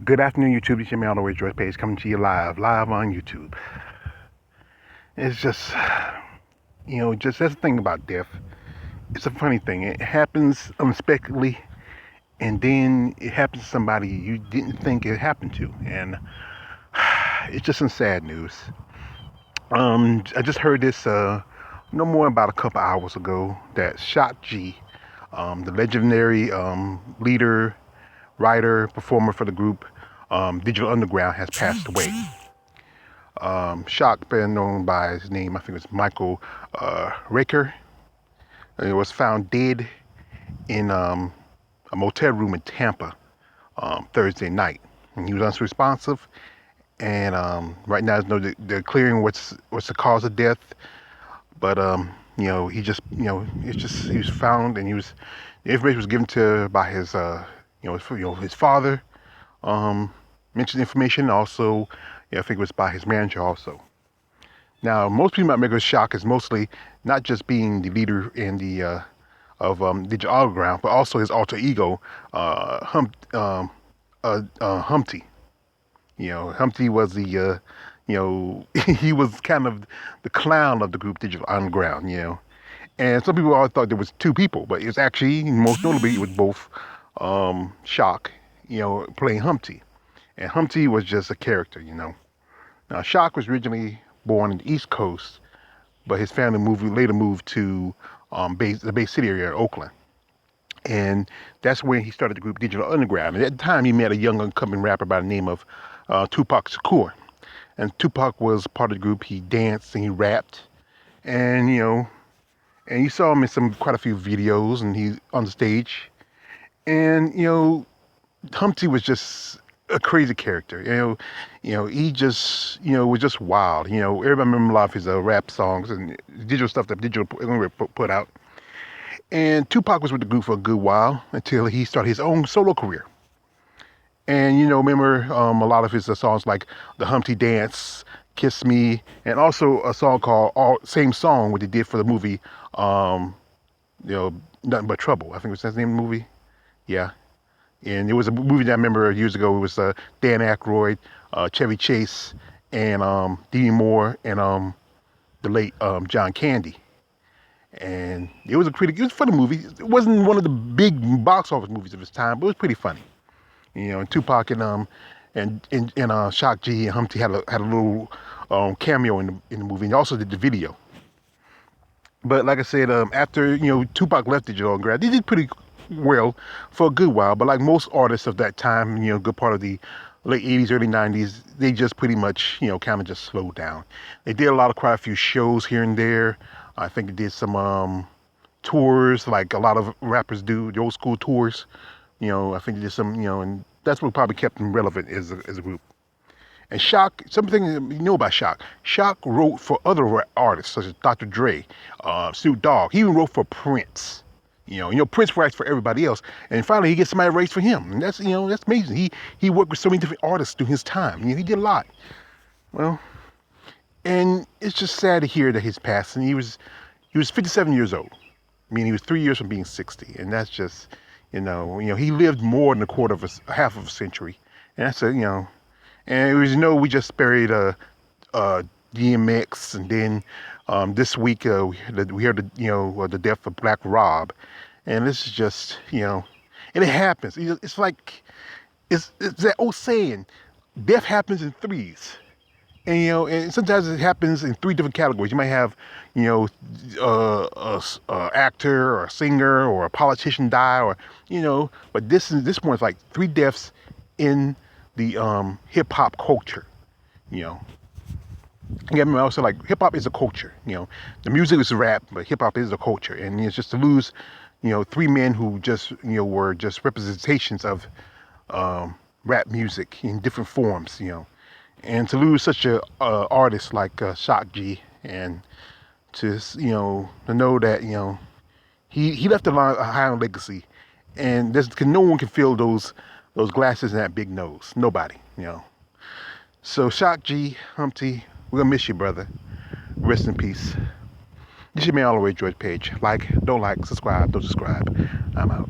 Good afternoon, YouTube. It's your man, Always George Page, coming to you live on YouTube. It's just, just that's the thing about death. It's a funny thing. It happens unexpectedly, and then it happens to somebody you didn't think it happened to, and it's just some sad news. I just heard this no more about a couple hours ago that Shock G, the legendary leader, writer, performer for the group Digital Underground, has passed away. Shock, better known by his name, I think it was Michael Raker. He was found dead in a motel room in Tampa Thursday night. And he was unresponsive, and right now they're clearing what's the cause of death. But he just, it's just he was found, and the information was given to by his his father. Mentioned information also. I think it was by his manager also. Now, most people might make a shock is mostly not just being the leader in the of Digital Underground, but also his alter ego, Humpty. Humpty was the he was kind of the clown of the group Digital Underground. And some people always thought there was two people, but it's actually, most notably, it was both Shock, playing Humpty. And Humpty was just a character. Now, Shock was originally born in the East Coast, but his family later moved to the Bay City area of Oakland. And that's when he started the group Digital Underground. And at the time, he met a young upcoming rapper by the name of Tupac Shakur. And Tupac was part of the group. He danced and he rapped. And, and you saw him in quite a few videos, and he's on the stage. And, Humpty was just a crazy character. He just, was just wild. Everybody remember a lot of his rap songs and digital stuff that Digital put out. And Tupac was with the group for a good while until he started his own solo career. And, remember a lot of his songs like The Humpty Dance, Kiss Me, and also a song called same song what they did for the movie, Nothing But Trouble. I think was that the name of the movie. Yeah. And it was a movie that I remember years ago. It was Dan Aykroyd, Chevy Chase, and Demi Moore, and the late John Candy. And it was a funny movie. It wasn't one of the big box office movies of its time, but it was pretty funny. And Tupac and Shock G and Humpty had a little cameo in the movie, and also did the video. But like I said, after Tupac left Digital Underground, they did pretty well for a good while. But like most artists of that time, good part of the late 80s, early 90s, they just pretty much, kind of just slowed down. They did quite a few shows here and there. I think they did some tours, like a lot of rappers do, the old school tours. I think they did some, and that's what probably kept them relevant as a group. And Shock, something you know about Shock. Shock wrote for other artists such as Dr. Dre, Snoop Dogg. He even wrote for Prince. Prince writes for everybody else, and finally he gets somebody to write for him, and that's that's amazing. He worked with so many different artists through his time. He did a lot. Well, and it's just sad to hear that his passing. He was 57 years old. I mean, he was 3 years from being 60, and that's just he lived more than half of a century, and that's and it was we just buried DMX, and then this week we heard the death of Black Rob, and this is just and it happens. It's like it's that old saying, death happens in threes. And and sometimes it happens in three different categories. You might have, a actor or a singer or a politician die, or but this one is like three deaths in the hip hop culture. Yeah, I mean, also like hip hop is a culture. The music is rap, but hip hop is a culture, and it's just to lose, three men who just were just representations of rap music in different forms. And to lose such a artist like Shock G, and to to know that he left a high legacy, and no one can fill those glasses and that big nose. Nobody. So Shock G, Humpty, we're gonna miss you, brother. Rest in peace. This is your man, Always George Page. Like, don't like, subscribe, don't subscribe. I'm out.